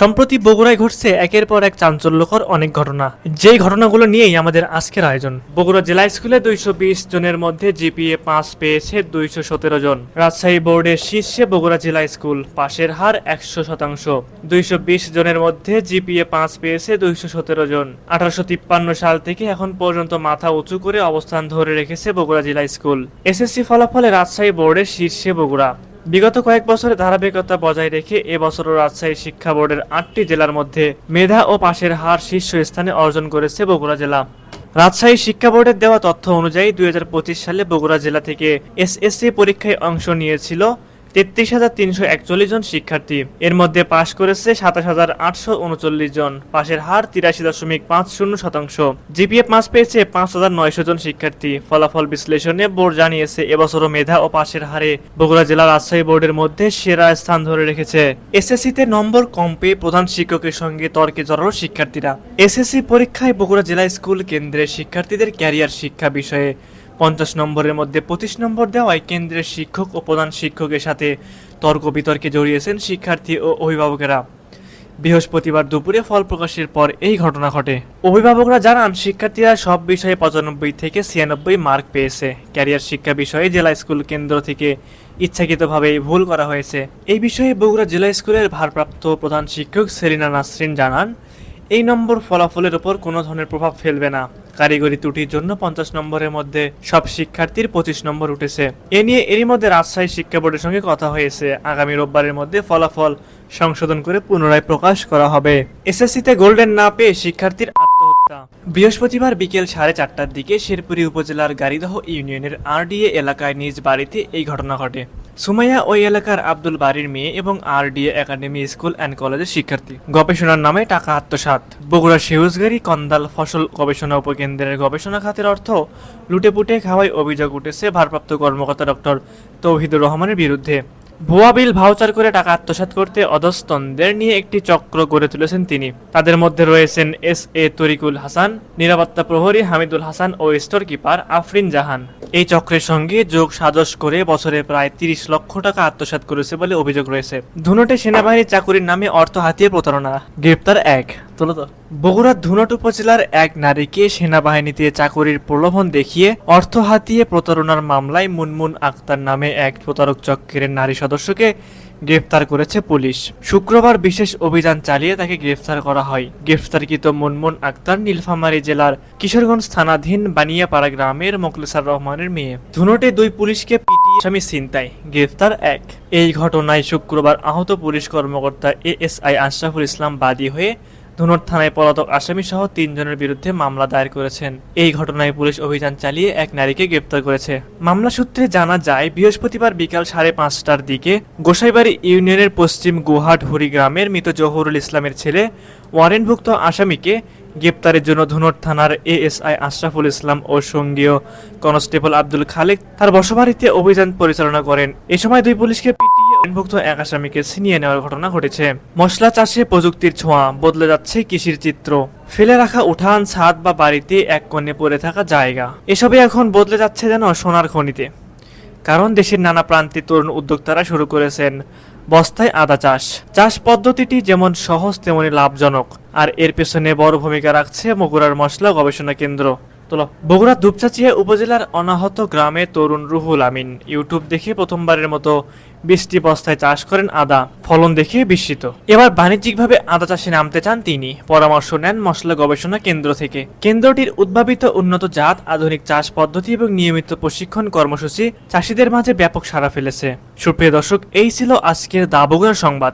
সম্প্রতি বগুড়ায় ঘটছে একের পর এক চাঞ্চল্যকর অনেক ঘটনা, যেই ঘটনাগুলো নিয়েই আমাদের আজকের আয়োজন। বগুড়া জেলা স্কুলে 220 জনের মধ্যে জিপিএ 5 পেয়েছে 217 জন। রাজশাহী বোর্ডের শীর্ষে বগুড়া জেলা স্কুল, পাশের হার 100%। 220 জনের মধ্যে জিপিএ 5 পেয়েছে 217 জন। 1853 সাল থেকে এখন পর্যন্ত মাথা উঁচু করে অবস্থান ধরে রেখেছে বগুড়া জেলা স্কুল। এসএসসি ফলাফলে রাজশাহী বোর্ডের শীর্ষে বগুড়া। বিগত কয়েক বছরে ধারাবাহিকতা বজায় রেখে এবছরও রাজশাহী শিক্ষা বোর্ডের 8টি জেলার মধ্যে মেধা ও পাশের হার শীর্ষস্থানে অর্জন করেছে বগুড়া জেলা। রাজশাহী শিক্ষা বোর্ডের দেওয়া তথ্য অনুযায়ী 2025 সালে বগুড়া জেলা থেকে এসএসসি পরীক্ষায় অংশ নিয়েছিল 33,341 জন শিক্ষার্থী। এর মধ্যে পাশ করেছে 27,839 জন। পাশের হার 83.50%। জিপিএ 5 পেয়েছে 5,900 জন শিক্ষার্থী। ফলাফল বিশ্লেষণে বোর্ড জানিয়েছে এবছরও মেধা ও পাশের হারে বগুড়া জেলা রাজশাহী বোর্ডের মধ্যে সেরা স্থান ধরে রেখেছে। এসএসসিতে নম্বর কম পেয়ে প্রধান শিক্ষকের সঙ্গে তর্কে জড়ালো শিক্ষার্থীরা। এসএসসি পরীক্ষায় বগুড়া জেলা স্কুল কেন্দ্রের শিক্ষার্থীদের ক্যারিয়ার শিক্ষা বিষয়ে 50 নম্বরের মধ্যে 25 নম্বর দেওয়ায় কেন্দ্রের শিক্ষক ও প্রধান শিক্ষকের সাথে তর্ক বিতর্কে জড়িয়েছেন শিক্ষার্থী ও অভিভাবকেরা। বৃহস্পতিবার দুপুরে ফল প্রকাশের পর এই ঘটনা ঘটে। অভিভাবকরা জানান শিক্ষার্থীরা সব বিষয়ে 95 থেকে 96 মার্ক পেয়েছে। ক্যারিয়ার শিক্ষা বিষয়ে জেলা স্কুল কেন্দ্র থেকে ইচ্ছাকৃতভাবে ভুল করা হয়েছে। এই বিষয়ে বগুড়া জেলা স্কুলের ভারপ্রাপ্ত প্রধান শিক্ষক সেলিনা নাসরিন জানান, এই নম্বর ফলাফলের উপর কোনো ধরনের প্রভাব ফেলবে না। কারিগরি ত্রুটির জন্য 50 নম্বরের মধ্যে সব শিক্ষার্থীর 25 নম্বর উঠেছে। এ নিয়ে এরই মধ্যে রাজশাহী শিক্ষা বোর্ডের সঙ্গে কথা হয়েছে। আগামী রোববারের মধ্যে ফলাফল সংশোধন করে পুনরায় প্রকাশ করা হবে। এসএসসিতে গোল্ডেন না পেয়ে শিক্ষার্থীর আত্মহত্যা। বৃহস্পতিবার বিকেল 4:30টার দিকে শেরপুরে উপজেলার গাড়িদহ ইউনিয়নের আরডিএ এলাকায় নিজ বাড়িতে এই ঘটনা ঘটে। সুমাইয়া ওই এলাকার আব্দুল বাড়ির মেয়ে এবং আরডিএ একাডেমি স্কুল অ্যান্ড কলেজের শিক্ষার্থী। গবেষণার নামে টাকা আত্মসাৎ। বগুড়া সেউজগাড়ি কন্দাল ফসল গবেষণা উপকেন্দ্রের গবেষণা খাতের অর্থ লুটেপুটে খাওয়ায় অভিযোগ উঠেছে ভারপ্রাপ্ত কর্মকর্তা ডক্টর তৌহিদুর রহমানের বিরুদ্ধে। ভুয়া বিল ভাউচার করে টাকা আত্মসাৎ করতে অধস্তনদের নিয়ে একটি চক্র গড়ে তুলেছেন তিনি। তাদের মধ্যে রয়েছেন এস.এ. তরিকুল হাসান, নিরাপত্তা প্রহরী হামিদুল হাসান ও স্টোর কিপার আফরিন জাহান। এই চক্রের সঙ্গে যোগ সাজস করে বছরে প্রায় 30 লক্ষ টাকা আত্মসাৎ করেছে বলে অভিযোগ রয়েছে। ধুনটে সেনাবাহিনীর চাকুরির নামে অর্থ হাতিয়ে প্রতারণা। গ্রেপ্তার এক। বগুড়ার ধুনট উপজেলার এক নারীকে সেনাবাহিনীতে চাকুরির প্রলোভন দেখিয়ে অর্থ হাতিয়ে প্রতারণার মামলায় মুনমুন আক্তার নামে এক প্রতারক চক্রের নারী সদস্যকে গ্রেফতার করেছে পুলিশ। শুক্রবার বিশেষ অভিযান চালিয়ে তাকে গ্রেফতার করা হয়। গ্রেফতারকৃত মুনমুন আক্তার নীলফামারী জেলার কিশোরগঞ্জ থানাধীন বানিয়াপাড়া গ্রামের মোখলেছার রহমানের মেয়ে। ধুনটে 2 পুলিশকে পিটিয়ে আসামি ছিনতাই। গ্রেফতার 1। এই ঘটনায় শুক্রবার আহত পুলিশ কর্মকর্তা এএসআই আশরাফুল ইসলাম বাদী হয়ে ধুনট থানায় পলাতক আসামি সহ 3 জনের বিরুদ্ধে মামলা দায়ের করেছেন। এই ঘটনায় পুলিশ অভিযান চালিয়ে এক নারীকে গ্রেপ্তার করেছে। মামলা সূত্রে জানা যায়, বৃহস্পতিবার বিকাল 5:30টার দিকে গোসাইবাড়ি ইউনিয়নের পশ্চিম গুহাট হুরি গ্রামের মৃত জহুরুল ইসলামের ছেলে ওয়ারেন্টভুক্ত আসামিকে গ্রেপ্তারের জন্য ধুনট থানার এএসআই আশরাফুল ইসলাম ও সঙ্গীয় কনস্টেবল আব্দুল খালেক তার বসবাড়িতে অভিযান পরিচালনা করেন। এ সময় 2 পুলিশকে পিটিয়ে ওয়ারেন্টভুক্ত এক আসামিকে ছিনিয়ে নেওয়ার ঘটনা ঘটেছে। মশলা চাষে প্রযুক্তির ছোঁয়া, বদলে যাচ্ছে কৃষির চিত্র। ফেলে রাখা উঠান, ছাদ বা বাড়িতে এক কোণে পড়ে থাকা জায়গা, এসবে এখন বদলে যাচ্ছে যেন সোনার খনিতে। কারণ দেশের নানা প্রান্তে তরুণ উদ্যোক্তারা শুরু করেছেন বস্তায় আদা চাষ। চাষ পদ্ধতিটি যেমন সহজ তেমনি লাভজনক, আর এর পেছনে বড় ভূমিকা রাখছে বগুড়ার মশলা গবেষণা কেন্দ্র। বগুড়ার দুপচাচিয়া উপজেলার অনাহত গ্রামে তরুণ রুহুল আমিন ইউটিউব দেখে প্রথমবারের মতো 20টি বস্তায় চাষ করেন আদা। ফলন দেখে বিস্মিত। এবার বাণিজ্যিকভাবে আদা চাষে নামতে চান তিনি। পরামর্শ নেন মশলা গবেষণা কেন্দ্র থেকে। কেন্দ্রটির উদ্ভাবিত উন্নত জাত, আধুনিক চাষ পদ্ধতি এবং নিয়মিত প্রশিক্ষণ কর্মসূচি চাষিদের মাঝে ব্যাপক সাড়া ফেলেছে। সুপ্রিয় দর্শক, এই ছিল আজকের দা বগুড়া সংবাদ।